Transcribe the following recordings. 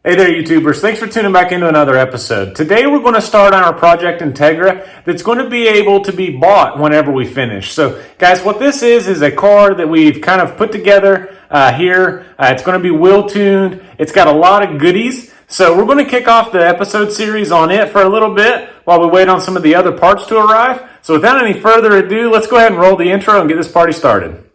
Hey there, YouTubers. Thanks for tuning back into another episode. Today we're going to start on our Project Integra that's going to be able to be bought whenever we finish. So, guys, what this is a car that we've kind of put together here. It's going to be wheel-tuned. It's got a lot of goodies. So we're going to kick off the episode series on it for a little bit while we wait on some of the other parts to arrive. So without any further ado, let's go ahead and roll the intro and get this party started.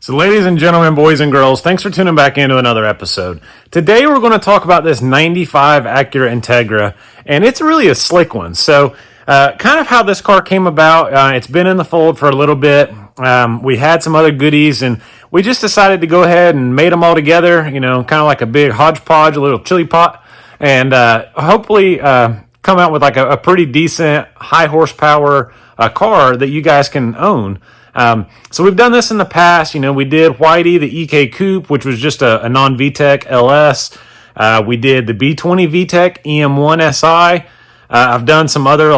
So ladies and gentlemen, boys and girls, thanks for tuning back into another episode. Today we're going to talk about this 95 Acura Integra, and it's really a slick one. So kind of how this car came about, it's been in the fold for a little bit. We had some other goodies, and we just decided to go ahead and made them all together, you know, kind of like a big hodgepodge, a little chili pot, and hopefully come out with like a pretty decent, high horsepower car that you guys can own. So we've done this in the past. You know, we did Whitey, the EK Coupe, which was just a non-VTEC LS. We did the B20 VTEC EM1 SI. I've done some other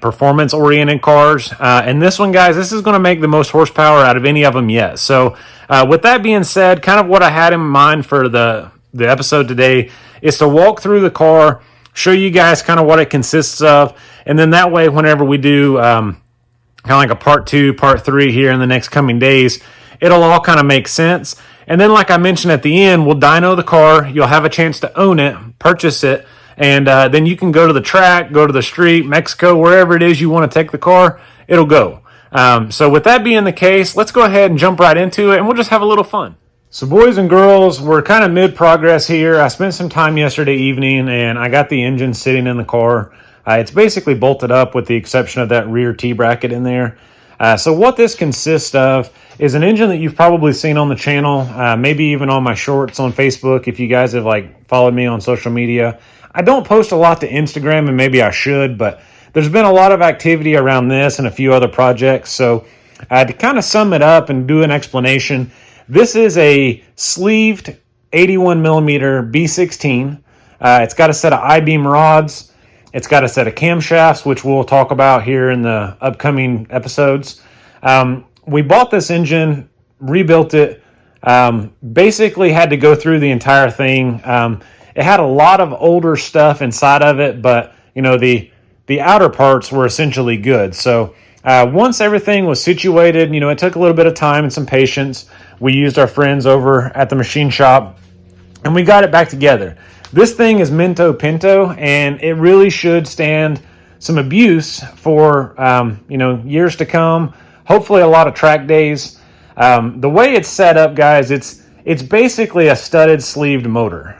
performance oriented cars. And this one, guys, this is going to make the most horsepower out of any of them yet. So with that being said, kind of what I had in mind for the episode today is to walk through the car, show you guys kind of what it consists of. And then that way, whenever we do, kind of like a part 2, part 3 here in the next coming days, it'll all kind of make sense. And then, like I mentioned at the end, we'll dyno the car. You'll have a chance to own it, purchase it, and then you can go to the track, go to the street, Mexico, wherever it is you want to take the car, it'll go. So with that being the case, let's go ahead and jump right into it, and we'll just have a little fun. So boys and girls, we're kind of mid-progress here. I spent some time yesterday evening, and I got the engine sitting in the car. It's basically bolted up with the exception of that rear T-bracket in there. So what this consists of is an engine that you've probably seen on the channel, maybe even on my shorts on Facebook if you guys have followed me on social media. I don't post a lot to Instagram, and maybe I should, but there's been a lot of activity around this and a few other projects. So to kind of sum it up and do an explanation, this is a sleeved 81 millimeter B16. It's got a set of I-beam rods. It's got a set of camshafts, which we'll talk about here in the upcoming episodes. We bought this engine, rebuilt it, basically had to go through the entire thing. It had a lot of older stuff inside of it, but you know the outer parts were essentially good. So once everything was situated, you know, it took a little bit of time and some patience. We used our friends over at the machine shop, and we got it back together. This thing is Minto Pinto, and it really should stand some abuse for, years to come. Hopefully a lot of track days. The way it's set up, guys, it's basically a studded sleeved motor.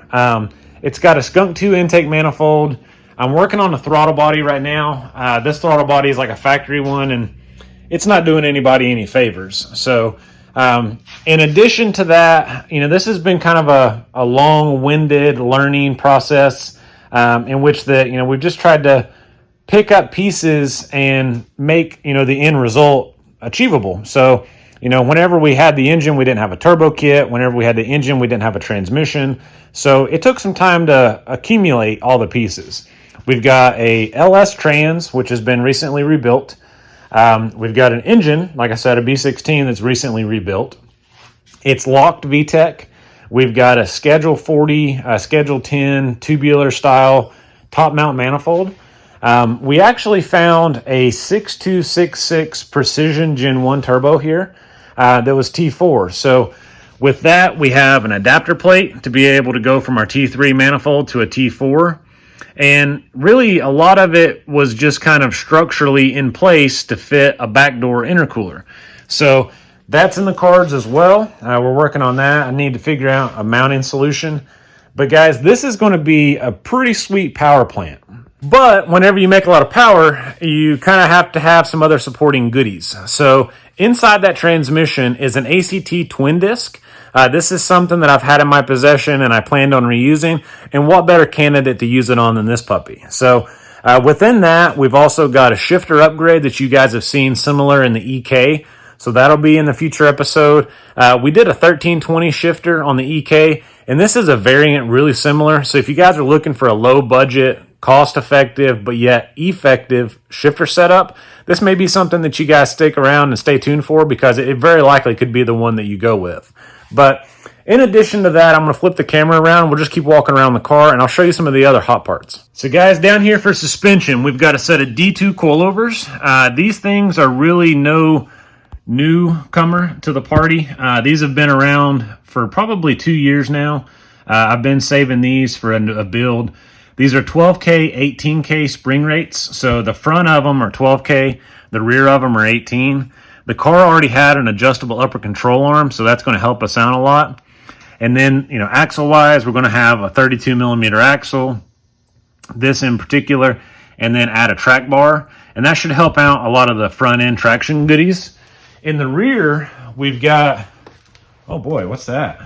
It's got a Skunk 2 intake manifold. I'm working on the throttle body right now. This throttle body is like a factory one, and it's not doing anybody any favors. So in addition to that, you know, this has been kind of a long-winded learning process in which we've just tried to pick up pieces and make, you know, the end result achievable. So, you know, whenever we had the engine, we didn't have a turbo kit. Whenever we had the engine, we didn't have a transmission. So it took some time to accumulate all the pieces. We've got a LS trans, which has been recently rebuilt. We've got an engine, like I said, a B16 that's recently rebuilt. It's locked VTEC. We've got a Schedule 40, Schedule 10 tubular style top mount manifold. We actually found a 6266 Precision Gen 1 turbo here that was T4. So with that, we have an adapter plate to be able to go from our T3 manifold to a T4. And really, a lot of it was just kind of structurally in place to fit a backdoor intercooler. So that's in the cards as well. We're working on that. I need to figure out a mounting solution. But guys, this is going to be a pretty sweet power plant. But whenever you make a lot of power, you kind of have to have some other supporting goodies. So inside that transmission is an ACT twin disc. this is something that I've had in my possession and I planned on reusing, and what better candidate to use it on than this puppy. So within that, we've also got a shifter upgrade that you guys have seen similar in the EK. So that'll be in the future episode. We did a 1320 shifter on the EK, and this is a variant really similar. So if you guys are looking for a low budget, cost effective, but yet effective shifter setup, this may be something that you guys stick around and stay tuned for, because it very likely could be the one that you go with. But in addition to that, I'm going to flip the camera around. We'll just keep walking around the car, and I'll show you some of the other hot parts. So guys, down here for suspension, we've got a set of D2 coilovers. These things are really no newcomer to the party. These have been around for probably 2 years now. I've been saving these for a build. These are 12K, 18K spring rates. So the front of them are 12K, the rear of them are 18. The car already had an adjustable upper control arm, so that's going to help us out a lot. And then, you know, axle wise, we're going to have a 32 millimeter axle, this in particular, and then add a track bar. And that should help out a lot of the front end traction goodies. In the rear, we've got, oh boy, what's that?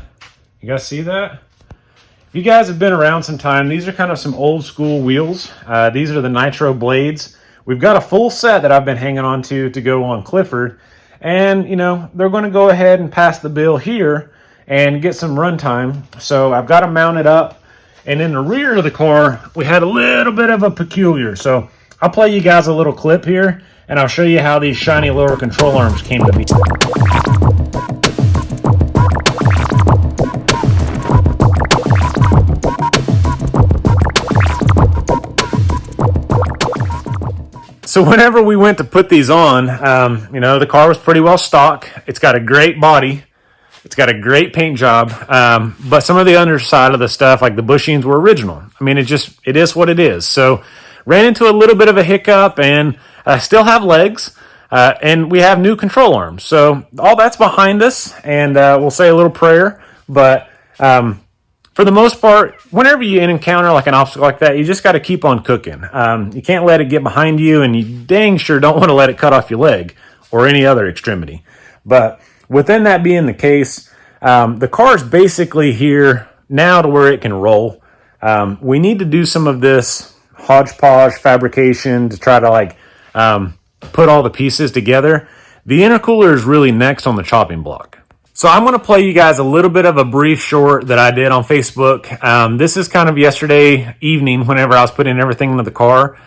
You guys see that? If you guys have been around some time, these are kind of some old school wheels. These are the Nitro blades. We've got a full set that I've been hanging on to go on Clifford. And, you know, they're going to go ahead and pass the bill here and get some run time. So I've got them mounted up. And in the rear of the car, we had a little bit of a peculiar. So I'll play you guys a little clip here, and I'll show you how these shiny lower control arms came to be. So whenever we went to put these on, you know, the car was pretty well stock. It's got a great body. It's got a great paint job. But some of the underside of the stuff, like the bushings, were original. I mean, it is what it is. So ran into a little bit of a hiccup, and still have legs. And we have new control arms. So all that's behind us, and we'll say a little prayer. But for the most part, whenever you encounter like an obstacle like that, you just got to keep on cooking. You can't let it get behind you, and you dang sure don't want to let it cut off your leg or any other extremity. But within that being the case, the car is basically here now to where it can roll. We need to do some of this hodgepodge fabrication to try to like put all the pieces together. The intercooler is really next on the chopping block. So I'm going to play you guys a little bit of a brief short that I did on Facebook. This is kind of yesterday evening whenever I was putting everything into the car.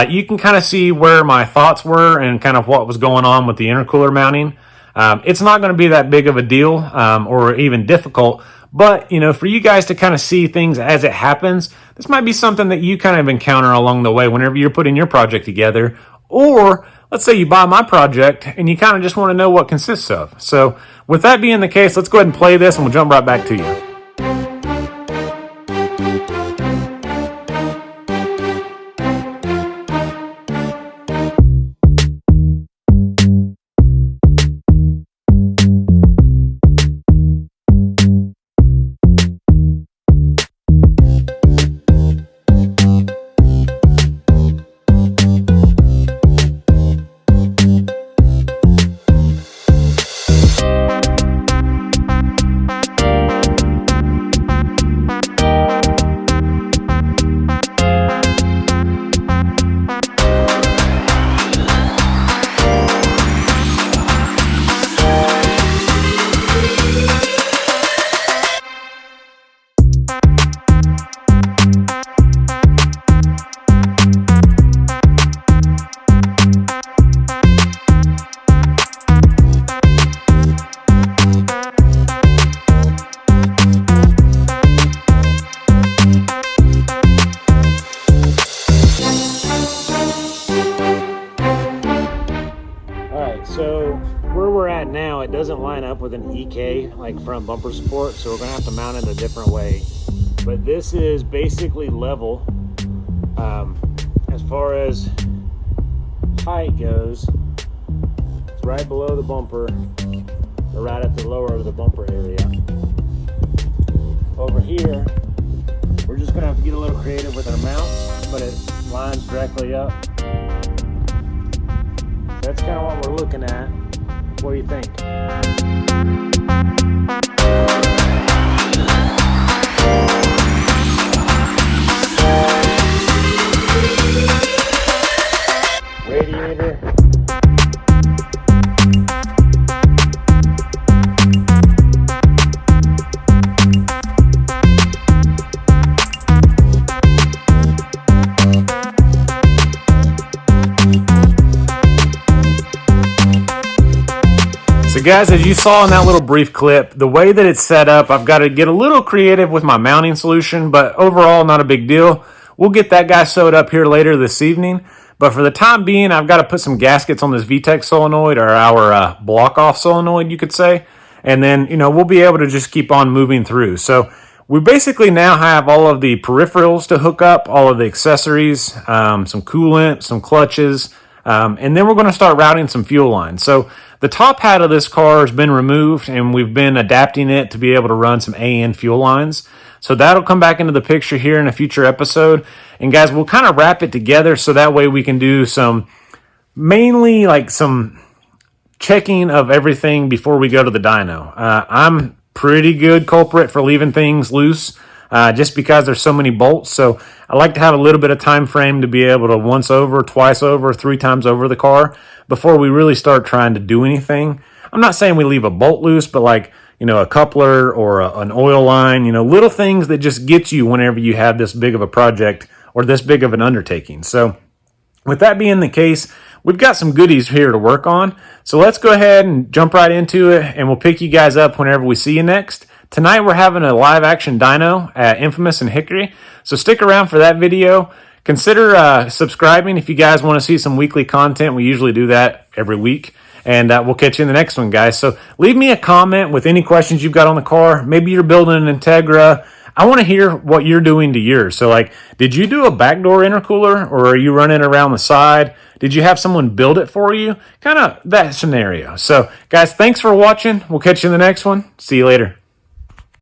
You can kind of see where my thoughts were and kind of what was going on with the intercooler mounting. It's not going to be that big of a deal or even difficult, but, you know, for you guys to kind of see things as it happens, this might be something that you kind of encounter along the way whenever you're putting your project together. Or let's say you buy my project and you kind of just want to know what it consists of. So with that being the case, let's go ahead and play this and we'll jump right back to you. So where we're at now, it doesn't line up with an EK, like front bumper support, so we're gonna have to mount it a different way. But this is basically level. As far as height goes, it's right below the bumper, or right at the lower of the bumper area. Over here, we're just gonna have to get a little creative with our mount, but it lines directly up. That's kind of what we're looking at. What do you think? Radiator. So guys, as you saw in that little brief clip, the way that it's set up, I've got to get a little creative with my mounting solution, but overall not a big deal. We'll get that guy sewed up here later this evening. But for the time being, I've got to put some gaskets on this VTEC solenoid, or our block-off solenoid, you could say. And then, we'll be able to just keep on moving through. So we basically now have all of the peripherals to hook up, all of the accessories, some coolant, some clutches, and then we're going to start routing some fuel lines. So the top hat of this car has been removed, and we've been adapting it to be able to run some AN fuel lines. So that'll come back into the picture here in a future episode. And guys, we'll kind of wrap it together so that way we can do mainly some checking of everything before we go to the dyno. I'm pretty good culprit for leaving things loose just because there's so many bolts. So I like to have a little bit of time frame to be able to once over, twice over, 3 times over the car before we really start trying to do anything. I'm not saying we leave a bolt loose, but a coupler or an oil line, little things that just get you whenever you have this big of a project or this big of an undertaking. So with that being the case, we've got some goodies here to work on. So let's go ahead and jump right into it, and we'll pick you guys up whenever we see you next. Tonight we're having a live action dyno at Infamous and Hickory. So stick around for that video. Consider subscribing if you guys want to see some weekly content. We usually do that every week. And we'll catch you in the next one, guys. So leave me a comment with any questions you've got on the car. Maybe you're building an Integra. I want to hear what you're doing to yours. So did you do a backdoor intercooler, or are you running around the side? Did you have someone build it for you? Kind of that scenario. So guys, thanks for watching. We'll catch you in the next one. See you later.